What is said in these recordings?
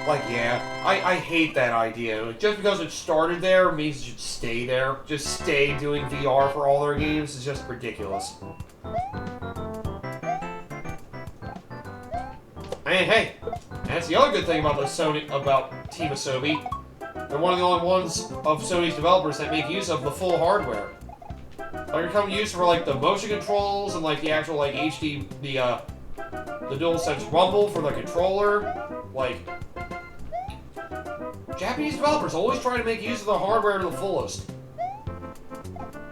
Like, yeah, I hate that idea. Like, just because it started there means it should stay there. Just stay doing VR for all their games is just ridiculous. And hey, that's the other good thing about Team Asobi. They're one of the only ones of Sony's developers that make use of the full hardware. Like, you're coming use for like the motion controls and like the actual like HD the DualSense Rumble for the controller. Like, Japanese developers always try to make use of the hardware to the fullest.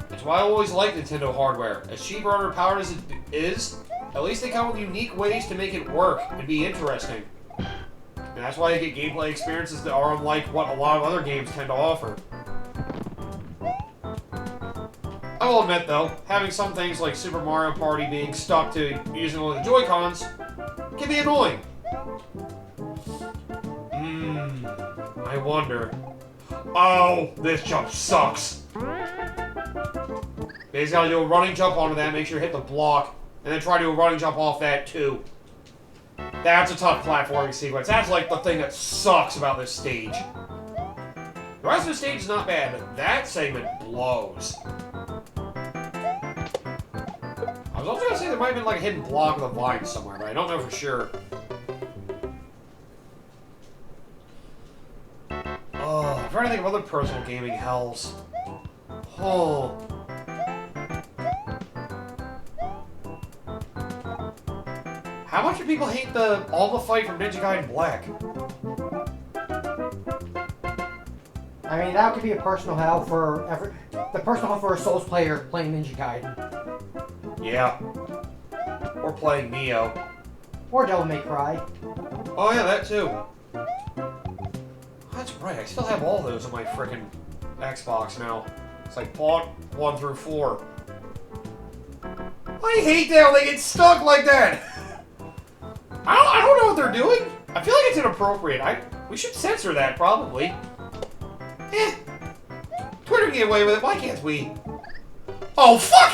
That's why I always like Nintendo hardware. As cheap or underpowered as it is, at least they come with unique ways to make it work and be interesting. And that's why you get gameplay experiences that are unlike what a lot of other games tend to offer. I will admit, though, having some things like Super Mario Party being stuck to using only the Joy-Cons can be annoying. I wonder. Oh, this jump sucks. Basically, gotta do a running jump onto that, make sure you hit the block, and then try to do a running jump off that, too. That's a tough platforming sequence. That's like the thing that sucks about this stage. The rest of the stage is not bad, but that segment blows. I was also gonna say there might have been like a hidden block with a vine somewhere, but I don't know for sure. Oh, I'm trying to think of other personal gaming hells. Oh. How much do people hate the Alma fight from Ninja Gaiden Black? I mean, that could be a personal hell for the personal hell for a Souls player playing Ninja Gaiden. Yeah. Or playing Neo. Or Devil May Cry. Oh yeah, that too. That's right, I still have all those on my frickin' Xbox now. It's like part 1 through 4. I hate that when they get stuck like that! I don't know what they're doing. I feel like it's inappropriate. We should censor that, probably. Twitter can get away with it, why can't we? Oh, fuck!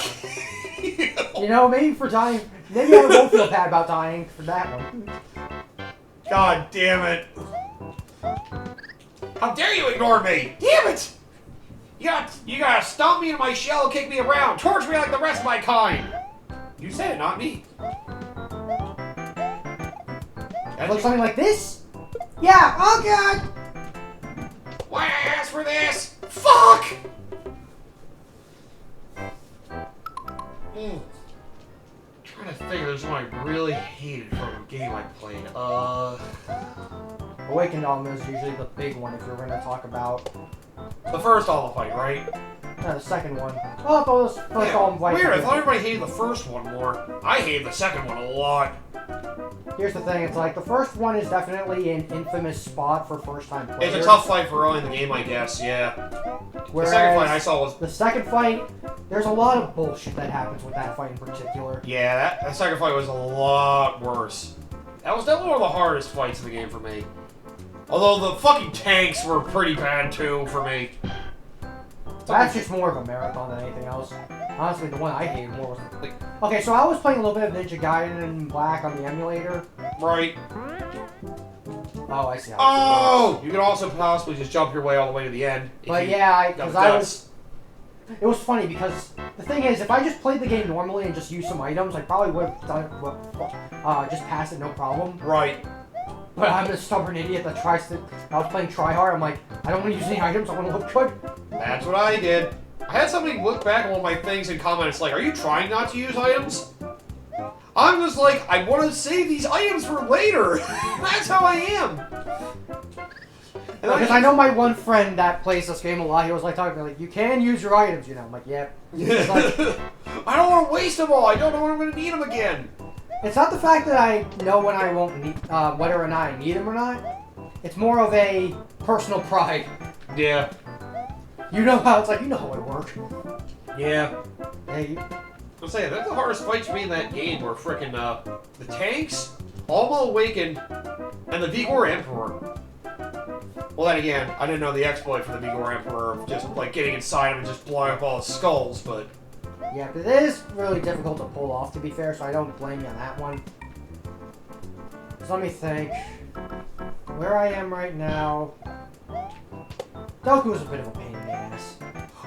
You know, maybe for dying, maybe I won't feel bad about dying for that one. God damn it. How dare you ignore me? Damn it! You gotta stomp me in my shell and kick me around. Torture me like the rest of my kind. You said it, not me. Look something like this? Yeah, oh god! Why did I ask for this? Fuck! Trying to think, there's one I really hated from a game I played. Awakened Alma is usually the big one if you're going to talk about. The first Alma fight, right? No, the second one. Oh, I thought it was first Alma fight. Weird, I thought everybody hated the first one more. I hated the second one a lot. Here's the thing, it's like, the first one is definitely an infamous spot for first-time players. It's a tough fight for early in the game, I guess, yeah. Whereas the second fight I saw was... The second fight, there's a lot of bullshit that happens with that fight in particular. Yeah, that second fight was a lot worse. That was definitely one of the hardest fights in the game for me. Although the fucking tanks were pretty bad, too, for me. That's just more of a marathon than anything else. Honestly, the one I hated more was... Like, okay, so I was playing a little bit of Ninja Gaiden Black on the emulator. Right. Oh, I see how Oh! You could also possibly just jump your way all the way to the end. But yeah, because I was... It was funny because the thing is, if I just played the game normally and just used some items, I probably would have done it, just passed it no problem. Right. But I'm a stubborn idiot that tries to... I was playing try hard, I'm like, I don't want to use any items, I want to look good. That's what I did. I had somebody look back on one of my things and comment, it's like, are you trying not to use items? I'm just like, I want to save these items for later. That's how I am. Because I know my one friend that plays this game a lot, he was like talking to me, like, you can use your items, you know. I'm like, yeah. Like, I don't want to waste them all. I don't know when I'm going to need them again. It's not the fact that I know when I won't need, whether or not I need them or not. It's more of a personal pride. Yeah. You know how it's like, you know how it works. Yeah. Hey. I'm saying, that's the hardest fights for me in that game were frickin' the tanks, Alma Awakened, and the Vigor Emperor. Well, then again, I didn't know the exploit for the Vigor Emperor of just, like, getting inside him and just blowing up all his skulls, but... Yeah, but it is really difficult to pull off, to be fair, so I don't blame you on that one. So let me think. where I am right now, Goku's a bit of a pain in the ass.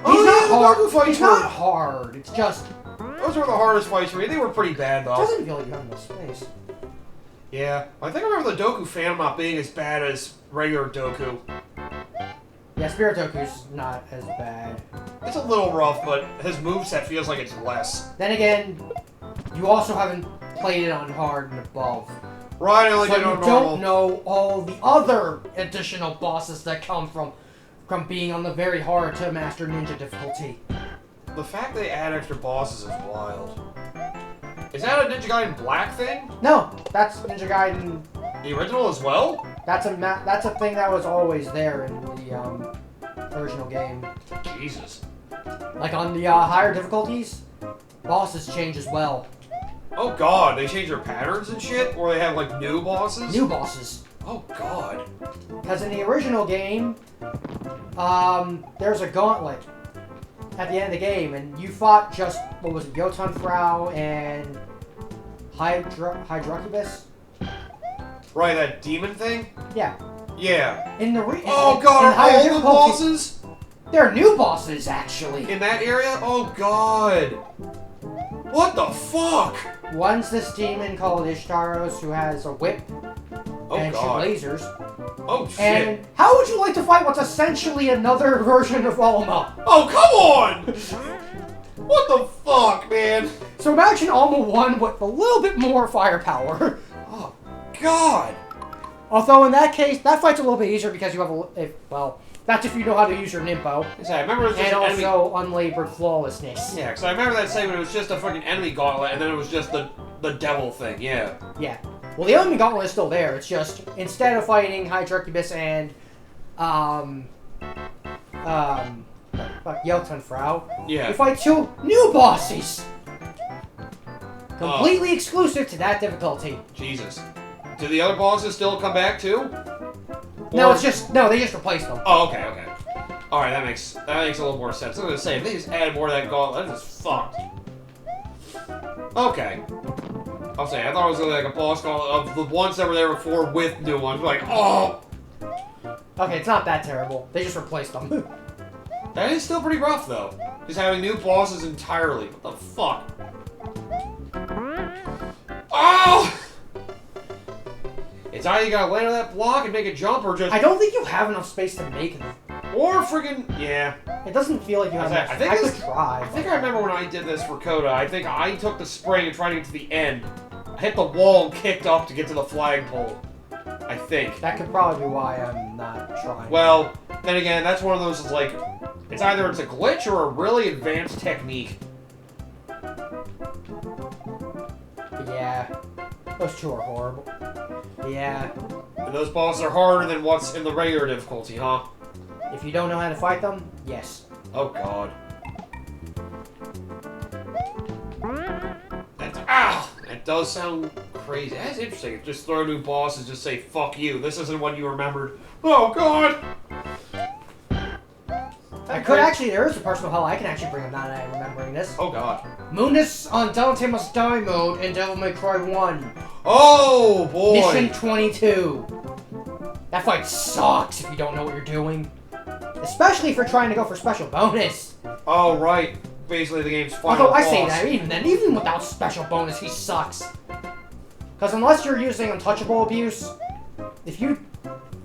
Oh, He's yeah, not hard. the Goku fights He's not hard. It's just Those were the hardest fights for me. They were pretty bad, it though. doesn't feel like you have enough space. Yeah. I think I remember the Doku Phantom not being as bad as regular Doku. Yeah, Spirit Goku's not as bad. It's a little rough, but his moveset feels like it's less. Then again, you also haven't played it on hard and above. Right, I only So did it you on normal. don't know all the other additional bosses that come from being on the very hard to master ninja difficulty. The fact they add extra bosses is wild. Is that a Ninja Gaiden Black thing? No, that's Ninja Gaiden. The original as well? That's a thing that was always there in the original game. Jesus. Like on the higher difficulties, bosses change as well. Oh god, they change their patterns and shit? Or they have like new bosses? New bosses. Oh god. Because in the original game, there's a gauntlet at the end of the game, and you fought just, what was it, Jotunfrau and Hydrocubus? Right, that demon thing? Yeah. Yeah. In the Oh god, in higher are all the difficulty, bosses they're new bosses, actually. in that area? Oh god. What the fuck? One's this demon called Ishtaros who has a whip Oh and god. shoot lasers. Oh shit. And how would you like to fight what's essentially another version of Alma? Oh come on! What the fuck, man? So imagine Alma 1 with a little bit more firepower. Oh god. Although in that case, that fight's a little bit easier because you have well, that's if you know how to use your Nimbo. I remember it was just And an enemy. also unlabored flawlessness. Yeah, because I remember that segment. It was just a fucking enemy gauntlet, and then it was just the devil thing. Yeah. Yeah. Well, the enemy gauntlet is still there. It's just instead of fighting Hydrocubus and Jotunfrau, Yeah. you fight two new bosses. Completely exclusive to that difficulty. Jesus. Do the other bosses still come back too? No, Or- they just replaced them. Oh, okay, okay. All right, that makes a little more sense. I was gonna say if they just add more of that gauntlet, that is fucked. Okay. I'll say I thought it was like a boss gauntlet of the ones that were there before with new ones. Like, oh, Okay, it's not that terrible. They just replaced them. that is still pretty rough though. Just having new bosses entirely. What the fuck? Oh! It's either you gotta land on that block and make a jump, or just I don't think you have enough space to make them. or friggin' yeah. It doesn't feel like you have enough. I think I it's- could try. I think I remember when I did this for Coda. I think I took the spring and tried to get to the end. I hit the wall and kicked up to get to the flagpole. I think. That could probably be why I'm not trying. Well, then again, that's one of those is like, it's either it's a glitch or a really advanced technique. Yeah. Those two are horrible. Yeah. And those bosses are harder than what's in the regular difficulty, huh? If you don't know how to fight them, yes. Oh god. That does sound crazy. That's interesting. Just throw new bosses, just say, fuck you. This isn't what you remembered. Oh god! I could actually, there is a personal hell I can actually bring up now that I'm remembering this. Oh god. Moonus on Dante Must Die mode in Devil May Cry 1. Oh boy! Mission 22. That fight sucks if you don't know what you're doing. Especially if you're trying to go for special bonus. Oh right. Basically the game's final Although I boss. say that, even without special bonus, he sucks. Because unless you're using untouchable abuse, if you,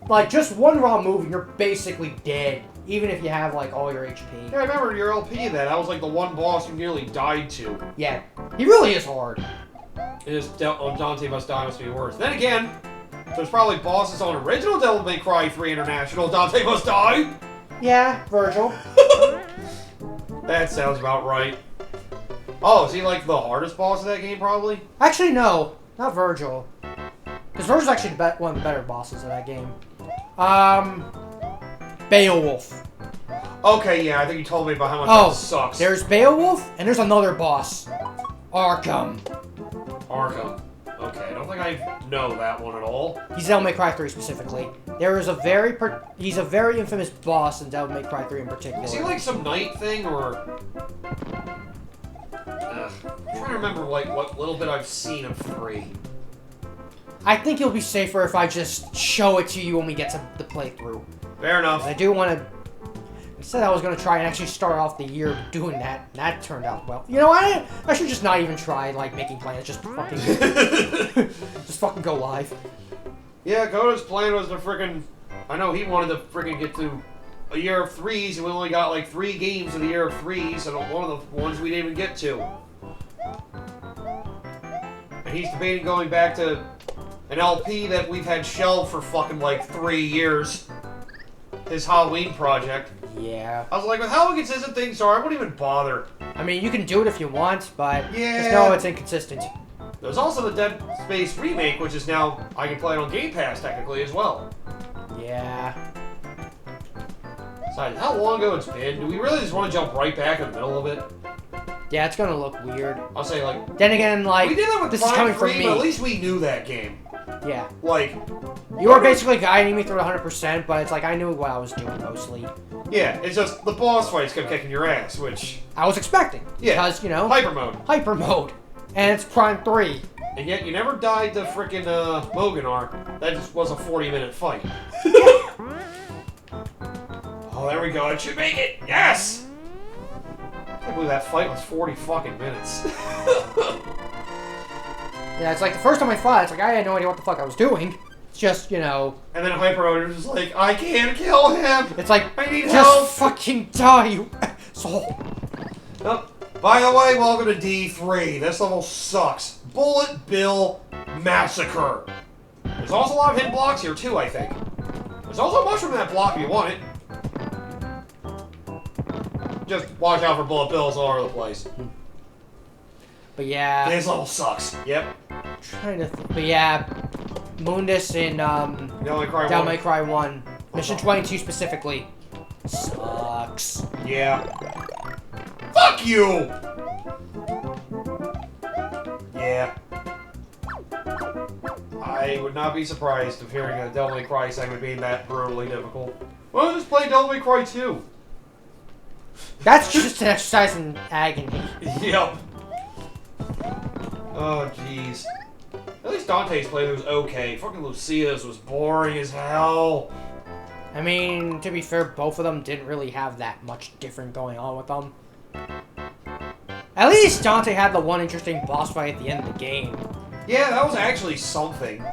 like, just one raw move, you're basically dead. Even if you have, like, all your HP. Yeah, I remember your LP that. That was like the one boss you nearly died to. Yeah, he really is hard. It is Dante Must Die must be worse. Then again, there's probably bosses on original Devil May Cry 3 International Dante Must Die. Yeah, Virgil. That sounds about right. Oh, is he like the hardest boss of that game, probably? Actually, no, not Virgil. Because Virgil's actually one of the better bosses of that game. Beowulf. Okay, yeah, I think you told me about how much that sucks. There's Beowulf, and there's another boss. Arkham. Arkham. Okay, I don't think I know that one at all. He's Devil May Cry 3 specifically. There is he's a very infamous boss in Devil May Cry 3 in particular. Is he like some knight thing, or... I'm trying to remember like what little bit I've seen of 3. I think it'll be safer if I just show it to you when we get to the playthrough. Fair enough. I do want to... I said I was going to try and actually start off the year doing that, and that turned out well. You know, I should just not even try, like, making plans. Just fucking... just fucking go live. Yeah, Koda's plan was to freaking... I know he wanted to freaking get to a year of threes, and we only got, like, 3 games of the year of threes, and one of the ones we didn't even get to. And he's debating going back to an LP that we've had shelved for fucking, like, 3 years. His Halloween project. Yeah. I was like, with how inconsistent things are, I wouldn't even bother. I mean, you can do it if you want, but yeah. just know it's inconsistent. There's also the Dead Space remake, which is now, I can play it on Game Pass, technically, as well. Yeah. Besides, how long ago it's been? Do we really just want to jump right back in the middle of it? Yeah, it's gonna look weird. I'll say, like... Then again, like, we did that with this Prime is coming 3, from me. but at least we knew that game. Yeah. Like... You were basically guiding me through it 100%, but it's like I knew what I was doing mostly. Yeah, it's just the boss fights kept kicking your ass, which... I was expecting. Yeah. Because, you know... Hyper mode. Hyper mode. And it's Prime 3. And yet you never died to frickin' Moganar. That just was a 40-minute fight. Oh, there we go. It should make it. Yes! I can't believe that fight was 40 fucking minutes. Yeah, it's like the first time I fought, it's like I had no idea what the fuck I was doing. It's just, you know... And then Hyper Mode was just like, I can't kill him! It's like, I need just help! fucking die, you asshole. Oh, by the way, welcome to D3. This level sucks. Bullet Bill Massacre. There's also a lot of hidden blocks here, too, I think. There's also a mushroom in that block if you want it. Just watch out for bullet bills all over the place. But yeah... This level sucks. Yep. Trying to but yeah, Mundus in Devil May Cry 1. Mission 22 specifically. Sucks. Yeah. Fuck you! Yeah. I would not be surprised of hearing a Devil May Cry segment being that brutally difficult. Well, just play Devil May Cry 2. That's just an exercise in agony. Yep. Oh, jeez. At least Dante's playthrough was okay. Fucking Lucia's was boring as hell. I mean, to be fair, both of them didn't really have that much different going on with them. At least Dante had the one interesting boss fight at the end of the game. Yeah, that was actually something.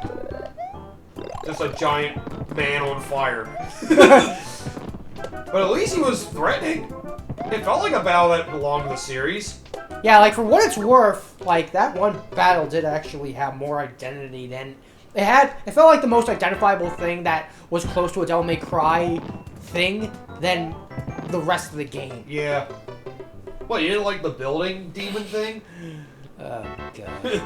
Just a giant man on fire. But at least he was threatening. It felt like a battle that belonged to the series. Yeah, like, for what it's worth, like, that one battle did actually have more identity than... It felt like the most identifiable thing that was close to a Devil May Cry thing than the rest of the game. Yeah. What, you didn't like the building demon thing? Oh, God.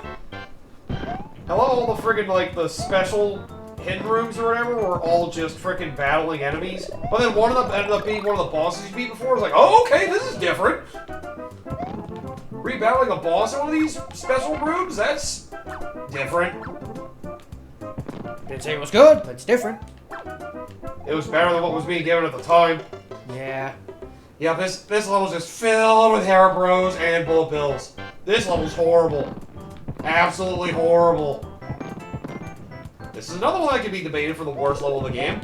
I love all the friggin', like, the special hidden rooms or whatever were all just frickin' battling enemies. But then one of them ended up being one of the bosses you beat before. I was like, oh, okay, this is different. Rebattling a boss in one of these special rooms? That's different. Didn't say it was good, but it's different. It was better than what was being given at the time. Yeah. Yeah, this level's just filled with hair bros and bullet bills. This level's horrible. Absolutely horrible. This is another one that can be debated for the worst level of the game.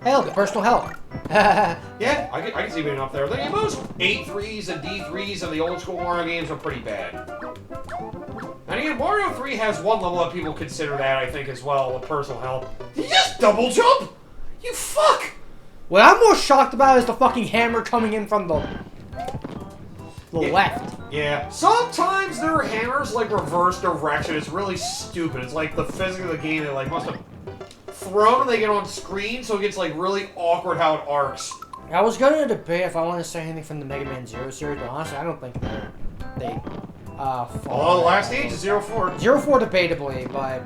Hell, the personal hell. Yeah, I can see being up there. I think most 8-3s and D3s of the old school Mario games are pretty bad. And again, Mario 3 has one level that people consider that, I think, as well, with personal hell. Did you just double jump? You fuck! What I'm more shocked about is the fucking hammer coming in from the left. Yeah. Sometimes there are hammers, like, reverse direction. It's really stupid. It's like the physics of the game, they, like, must have thrown and they get on screen, so it gets, like, really awkward how it arcs. I was gonna debate if I want to say anything from the Mega Man Zero series, but honestly, I don't think they Oh, the last stage is 0-4. 0-4 debatably, but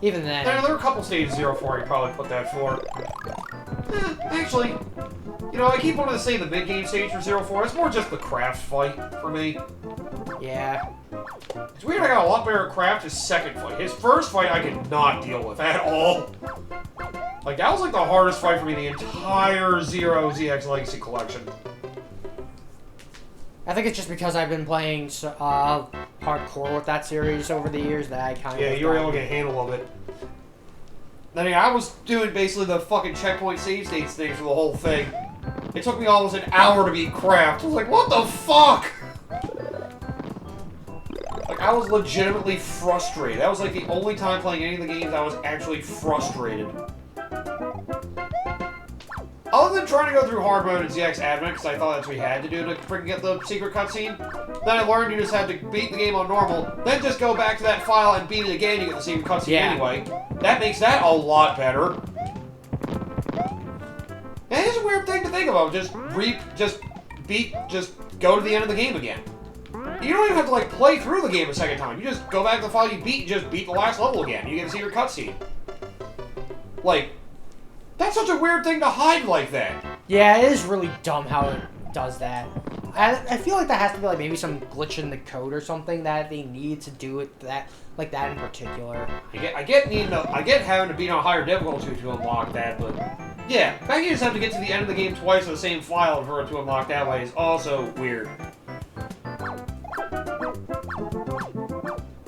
even then... There are a couple stages 0-4 you probably put that for. Actually, you know, I keep wanting to say the mid-game stage for 0-4. It's more just the craft fight for me. Yeah. It's weird I got a lot better at craft his second fight. His first fight I could not deal with at all. Like, that was like the hardest fight for me the entire Zero ZX Legacy collection. I think it's just because I've been playing hardcore with that series over the years that I kind of... Yeah, you were able to get a handle of it. I mean, I was doing basically the fucking checkpoint save states thing for the whole thing. It took me almost an hour to beat Craft. I was like, what the fuck? Like, I was legitimately frustrated. That was like the only time playing any of the games I was actually frustrated. Other than trying to go through hard mode in ZX Advent, because I thought that's what we had to do to freaking get the secret cutscene, then I learned you just have to beat the game on normal, then just go back to that file and beat it again to get the secret cutscene anyway. That makes that a lot better. And it is a weird thing to think about. Just go to the end of the game again. You don't even have to, like, play through the game a second time. You just go back to the file you beat and just beat the last level again. You get a secret cutscene. Like, that's such a weird thing to hide like that. Yeah, it is really dumb how it does that. I feel like that has to be, like, maybe some glitch in the code or something that they need to do it like that in particular. I get having to beat on a higher difficulty to unlock that, but yeah, the fact you just have to get to the end of the game twice on the same file for it to unlock that way is also weird.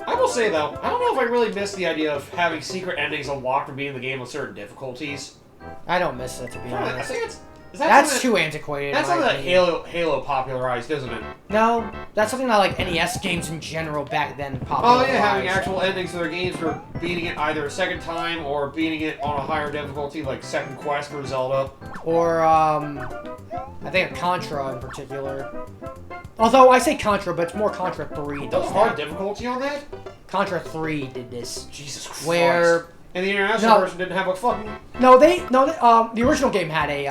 I will say though, I don't know if I really miss the idea of having secret endings unlocked for being in the game with certain difficulties. I don't miss it, to be honest. I think that's too antiquated. That's something that Halo popularized, isn't it? No, that's something that like NES games in general back then popularized. Oh yeah, having actual endings to their games for beating it either a second time or beating it on a higher difficulty, like Second Quest for Zelda. Or I think of Contra in particular. Although I say Contra, but it's more Contra 3. There was hard difficulty on that? Contra 3 did this. Jesus Christ. Where... And the international version didn't have a fucking... the original game had a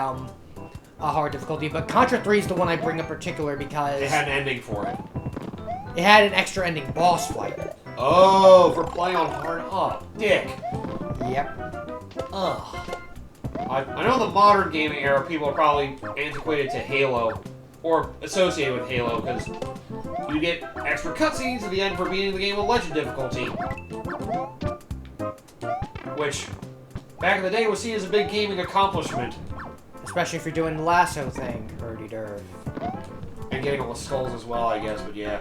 hard difficulty, but Contra 3 is the one I bring in particular because... It had an ending for it. It had an extra ending boss fight. Oh, for playing on hard... Oh, dick. Yep. Ugh. I know the modern gaming era, people are probably antiquated to Halo, or associated with Halo, because you get extra cutscenes at the end for beating the game with Legend difficulty. Which, back in the day, was seen as a big gaming accomplishment. Especially if you're doing the lasso thing, Hurdy-dur. And getting all the skulls as well, I guess, but yeah.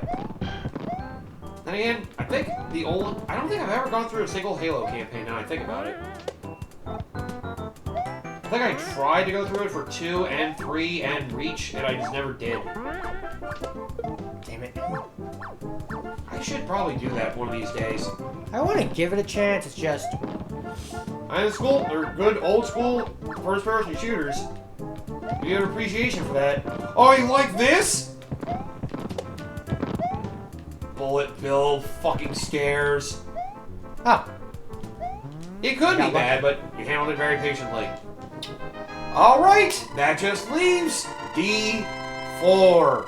Then again, I don't think I've ever gone through a single Halo campaign now I think about it. I think I tried to go through it for 2 and 3 and Reach, and I just never did. Damn it. I should probably do that one of these days. I want to give it a chance, it's just... They're good old school first-person shooters. You get an appreciation for that. Oh, you like this? Bullet bill fucking scares. Oh. It could be bad, but you handled it very patiently. Alright, that just leaves D4.